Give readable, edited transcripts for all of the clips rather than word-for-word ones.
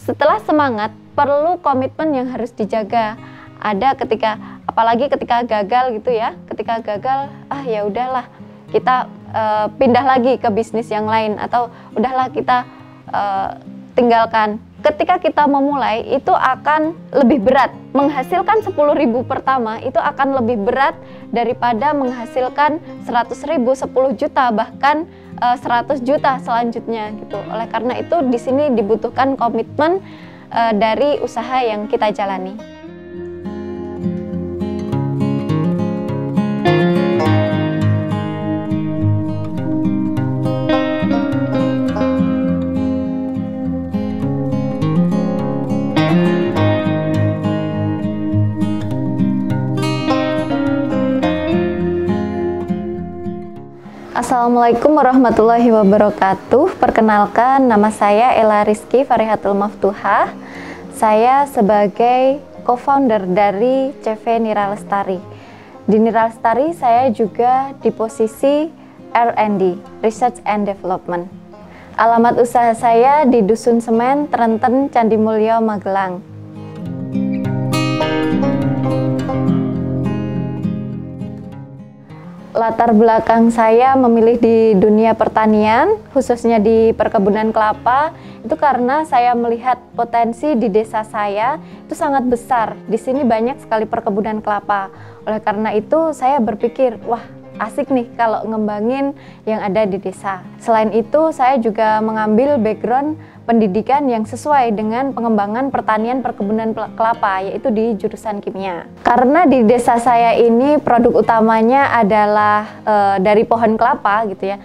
setelah semangat perlu komitmen yang harus dijaga. Ada ketika, apalagi ketika gagal gitu ya, ketika gagal, ya udahlah kita pindah lagi ke bisnis yang lain, atau udahlah kita tinggalkan. Ketika kita memulai itu akan lebih berat. Menghasilkan 10.000 pertama itu akan lebih berat daripada menghasilkan 100.000, 10 juta, bahkan 100 juta selanjutnya gitu. Oleh karena itu di sini dibutuhkan komitmen dari usaha yang kita jalani. Assalamualaikum warahmatullahi wabarakatuh. Perkenalkan, nama saya Ella Rizky Farihatul Maftuhah. Saya sebagai co-founder dari CV Nira Lestari. Di Nira Lestari saya juga di posisi R&D, Research and Development. Alamat usaha saya di Dusun Semen, Trenten, Candimulyo, Magelang. Latar belakang saya memilih di dunia pertanian, khususnya di perkebunan kelapa, itu karena saya melihat potensi di desa saya itu sangat besar. Di sini banyak sekali perkebunan kelapa. Oleh karena itu saya berpikir, wah asik nih kalau ngembangin yang ada di desa. Selain itu saya juga mengambil background pendidikan yang sesuai dengan pengembangan pertanian perkebunan kelapa, yaitu di jurusan kimia. Karena di desa saya ini produk utamanya adalah dari pohon kelapa gitu ya.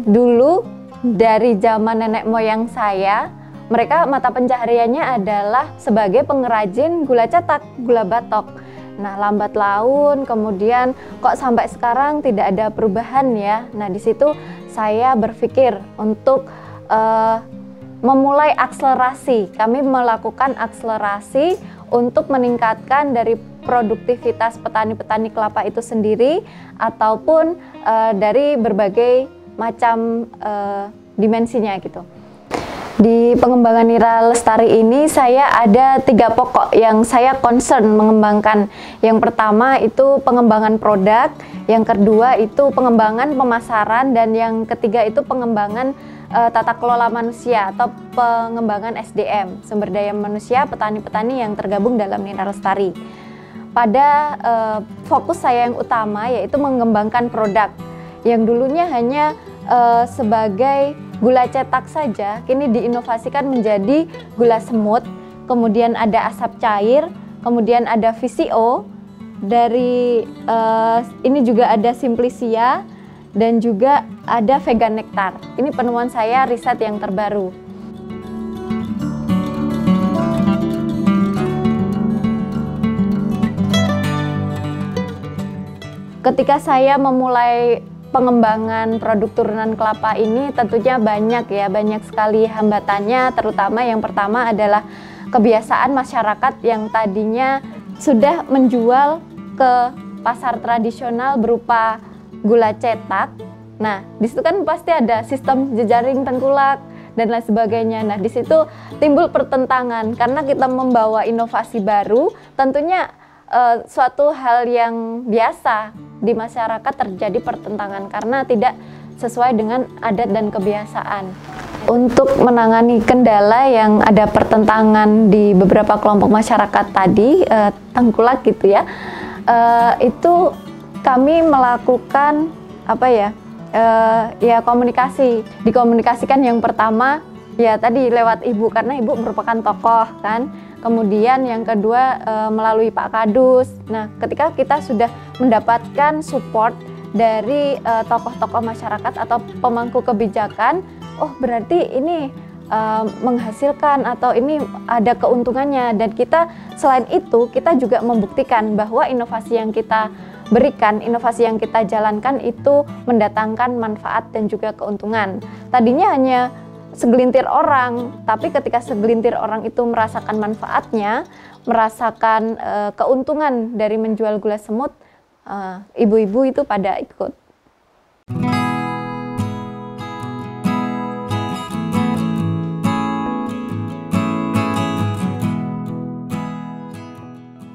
Dulu dari zaman nenek moyang saya, mereka mata pencahariannya adalah sebagai pengrajin gula cetak, gula batok. Nah, lambat laun, kemudian kok sampai sekarang tidak ada perubahan ya. Nah, di situ saya berpikir untuk memulai akselerasi. Kami melakukan akselerasi untuk meningkatkan dari produktivitas petani-petani kelapa itu sendiri, ataupun dari berbagai macam dimensinya gitu. Di pengembangan Nira Lestari ini saya ada 3 pokok yang saya concern mengembangkan. Yang pertama itu pengembangan produk, yang kedua itu pengembangan pemasaran, dan yang ketiga itu pengembangan tata kelola manusia atau pengembangan SDM, sumber daya manusia petani-petani yang tergabung dalam Nira Lestari. Pada fokus saya yang utama yaitu mengembangkan produk yang dulunya hanya sebagai gula cetak saja, kini diinovasikan menjadi gula semut, kemudian ada asap cair, kemudian ada VCO, dari ini juga ada Simplicia, dan juga ada vegan nektar. Ini penemuan saya riset yang terbaru. Ketika saya memulai pengembangan produk turunan kelapa ini tentunya banyak sekali hambatannya, terutama yang pertama adalah kebiasaan masyarakat yang tadinya sudah menjual ke pasar tradisional berupa gula cetak. Nah, di situ kan pasti ada sistem jejaring tengkulak dan lain sebagainya. Nah, di situ timbul pertentangan karena kita membawa inovasi baru, tentunya suatu hal yang biasa di masyarakat terjadi pertentangan karena tidak sesuai dengan adat dan kebiasaan. Untuk menangani kendala yang ada pertentangan di beberapa kelompok masyarakat tadi, tengkulak gitu ya, itu kami melakukan komunikasi. Dikomunikasikan yang pertama ya tadi lewat ibu, karena ibu merupakan tokoh kan. Kemudian yang kedua melalui Pak Kadus. Nah, ketika kita sudah mendapatkan support dari tokoh-tokoh masyarakat atau pemangku kebijakan, oh berarti ini menghasilkan atau ini ada keuntungannya, dan kita selain itu kita juga membuktikan bahwa inovasi yang kita berikan, inovasi yang kita jalankan itu mendatangkan manfaat dan juga keuntungan. Tadinya hanya segelintir orang, tapi ketika segelintir orang itu merasakan manfaatnya, merasakan keuntungan dari menjual gula semut, ibu-ibu itu pada ikut.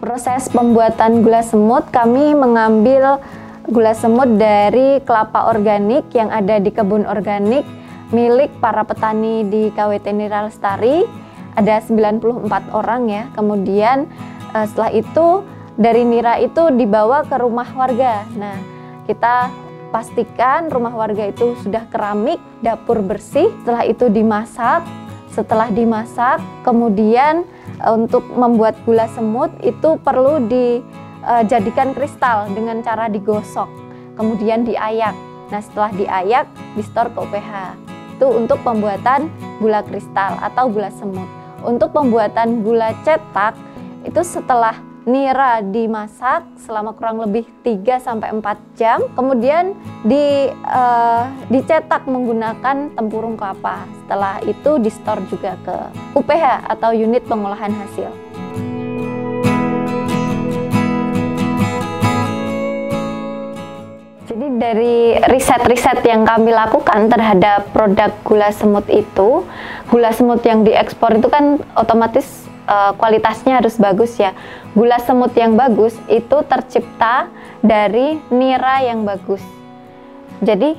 Proses pembuatan gula semut, kami mengambil gula semut dari kelapa organik yang ada di kebun organik milik para petani di KWT Nira Lestari. Ada 94 orang ya. Kemudian setelah itu dari Nira itu dibawa ke rumah warga. Nah, kita pastikan rumah warga itu sudah keramik, dapur bersih. Setelah itu dimasak. Setelah dimasak, kemudian untuk membuat gula semut itu perlu dijadikan kristal dengan cara digosok, kemudian diayak. Nah, setelah diayak, distor ke UPH. Itu untuk pembuatan gula kristal atau gula semut. Untuk pembuatan gula cetak, itu setelah nira dimasak selama kurang lebih 3-4 jam, kemudian dicetak menggunakan tempurung kelapa. Setelah itu distor juga ke UPH atau unit pengolahan hasil. Jadi dari riset-riset yang kami lakukan terhadap produk gula semut itu, gula semut yang diekspor itu kan otomatis kualitasnya harus bagus ya. Gula semut yang bagus itu tercipta dari nira yang bagus. Jadi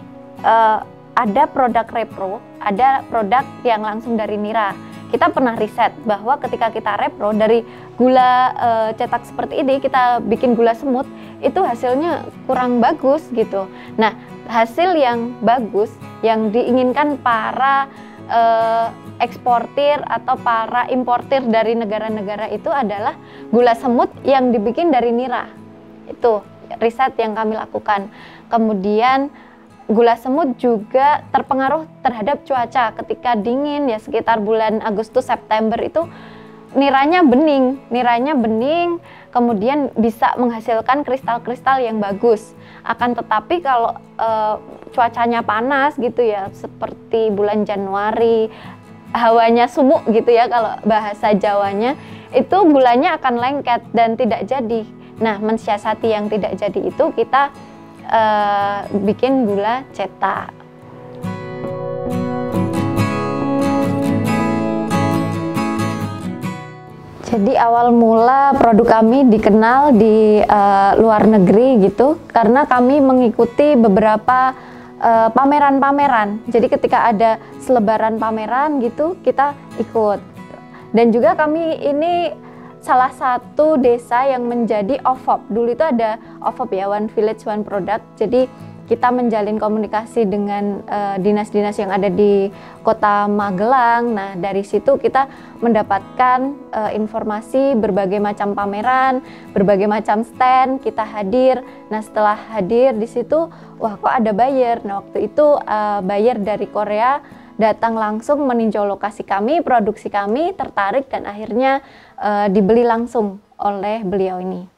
ada produk repro, ada produk yang langsung dari nira. Kita pernah riset bahwa ketika kita repro dari gula cetak seperti ini, kita bikin gula semut, itu hasilnya kurang bagus gitu. Nah, hasil yang bagus yang diinginkan para eksportir atau para importir dari negara-negara itu adalah gula semut yang dibikin dari nira. Itu riset yang kami lakukan. Kemudian gula semut juga terpengaruh terhadap cuaca. Ketika dingin ya sekitar bulan Agustus September itu niranya bening, kemudian bisa menghasilkan kristal-kristal yang bagus. Akan tetapi kalau cuacanya panas gitu ya, seperti bulan Januari, hawanya sumuk gitu ya kalau bahasa Jawanya, itu gulanya akan lengket dan tidak jadi. Nah, mensiasati yang tidak jadi itu kita bikin gula cetak. Jadi awal mula produk kami dikenal di luar negeri gitu karena kami mengikuti beberapa pameran-pameran. Jadi ketika ada selebaran pameran gitu kita ikut. Dan juga kami ini salah satu desa yang menjadi OVOP. Dulu itu ada OVOP ya, One Village One Product. Jadi kita menjalin komunikasi dengan dinas-dinas yang ada di Kota Magelang. Nah, dari situ kita mendapatkan informasi berbagai macam pameran, berbagai macam stand, kita hadir. Nah, setelah hadir di situ, wah kok ada buyer. Nah, waktu itu buyer dari Korea datang langsung meninjau lokasi kami, produksi kami, tertarik dan akhirnya dibeli langsung oleh beliau ini.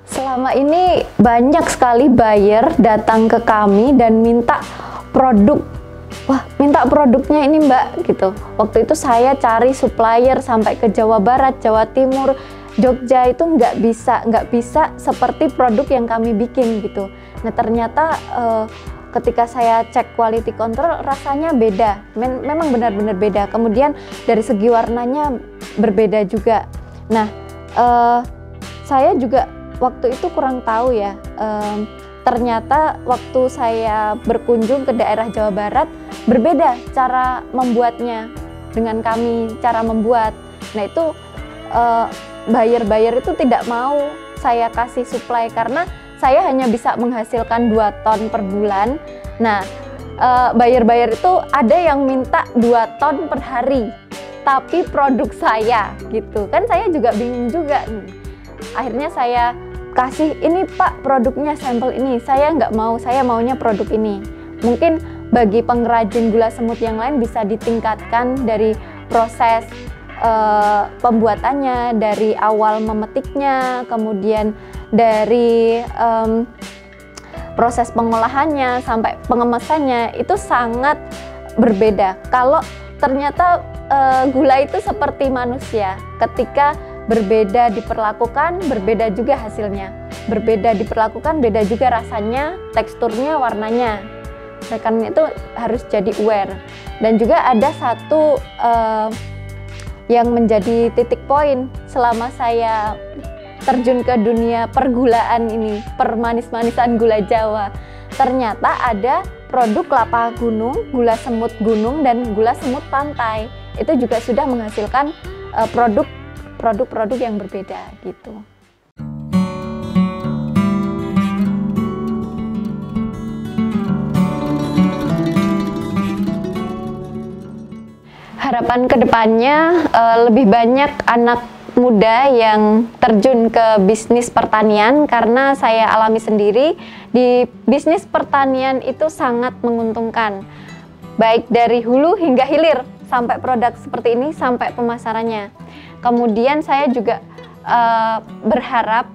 Selama ini banyak sekali buyer datang ke kami dan minta produk. Wah, minta produknya ini Mbak gitu. Waktu itu saya cari supplier sampai ke Jawa Barat, Jawa Timur, Jogja itu nggak bisa seperti produk yang kami bikin gitu. Nah, ternyata ketika saya cek quality control rasanya beda, memang benar-benar beda. Kemudian dari segi warnanya berbeda juga. Nah, saya juga waktu itu kurang tahu ya, ternyata waktu saya berkunjung ke daerah Jawa Barat berbeda cara membuatnya dengan kami cara membuat. Nah, itu buyer-buyer itu tidak mau saya kasih supply karena saya hanya bisa menghasilkan 2 ton per bulan. Nah, buyer-buyer itu ada yang minta 2 ton per hari, tapi produk saya gitu kan, saya juga bingung juga. Akhirnya saya kasih, ini Pak produknya sampel ini, saya nggak mau, saya maunya produk ini. Mungkin bagi pengrajin gula semut yang lain bisa ditingkatkan dari proses pembuatannya, dari awal memetiknya, kemudian dari proses pengolahannya sampai pengemesannya itu sangat berbeda. Kalau ternyata gula itu seperti manusia, ketika berbeda diperlakukan, berbeda juga hasilnya. Berbeda diperlakukan, beda juga rasanya, teksturnya, warnanya. Oleh karena itu harus jadi aware. Dan juga ada satu yang menjadi titik poin selama saya terjun ke dunia pergulaan ini, permanis-manisan gula Jawa. Ternyata ada produk kelapa gunung, gula semut gunung, dan gula semut pantai. Itu juga sudah menghasilkan produk-produk yang berbeda gitu. Harapan kedepannya lebih banyak anak muda yang terjun ke bisnis pertanian, karena saya alami sendiri di bisnis pertanian itu sangat menguntungkan, baik dari hulu hingga hilir sampai produk seperti ini sampai pemasarannya. Kemudian saya juga berharap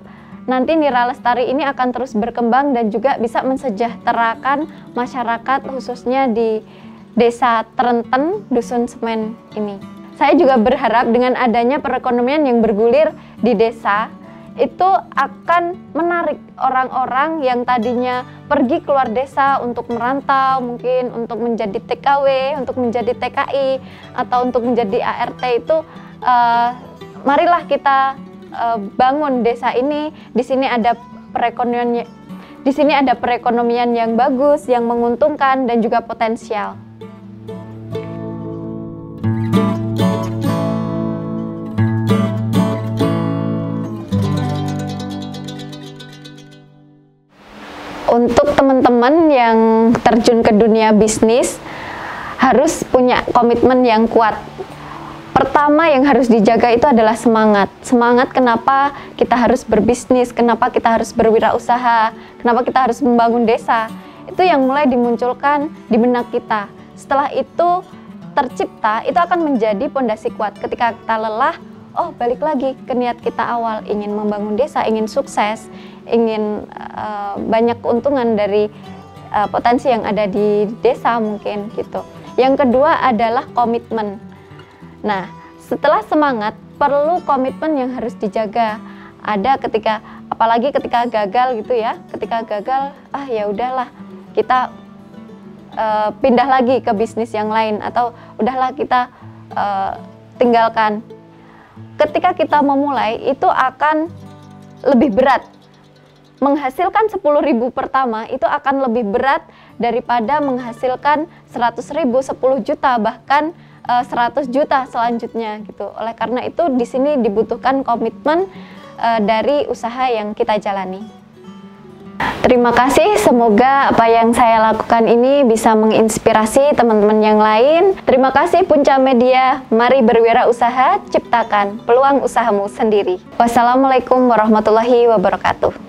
nanti Nira Lestari ini akan terus berkembang dan juga bisa mensejahterakan masyarakat, khususnya di Desa Trenten, Dusun Semen ini. Saya juga berharap dengan adanya perekonomian yang bergulir di desa, itu akan menarik orang-orang yang tadinya pergi keluar desa untuk merantau, mungkin untuk menjadi TKW, untuk menjadi TKI, atau untuk menjadi ART itu. Marilah kita bangun desa ini. Di sini ada perekonomian yang bagus, yang menguntungkan dan juga potensial. Untuk teman-teman yang terjun ke dunia bisnis, harus punya komitmen yang kuat. Pertama yang harus dijaga itu adalah semangat. Semangat kenapa kita harus berbisnis, kenapa kita harus berwirausaha, kenapa kita harus membangun desa. Itu yang mulai dimunculkan di benak kita. Setelah itu tercipta, itu akan menjadi pondasi kuat. Ketika kita lelah, oh balik lagi ke niat kita awal, ingin membangun desa, ingin sukses, ingin banyak keuntungan dari potensi yang ada di desa mungkin gitu. Yang kedua adalah komitmen. Nah, setelah semangat, perlu komitmen yang harus dijaga. Ada apalagi ketika gagal gitu ya, ketika gagal, ya udahlah, kita pindah lagi ke bisnis yang lain, atau udahlah kita tinggalkan. Ketika kita memulai, itu akan lebih berat. Menghasilkan 10.000 pertama itu akan lebih berat daripada menghasilkan 100.000, 10 juta, bahkan 100 juta selanjutnya gitu. Oleh karena itu di sini dibutuhkan komitmen dari usaha yang kita jalani. Terima kasih, semoga apa yang saya lakukan ini bisa menginspirasi teman-teman yang lain. Terima kasih Punca Media, mari berwirausaha, ciptakan peluang usahamu sendiri. Wassalamualaikum warahmatullahi wabarakatuh.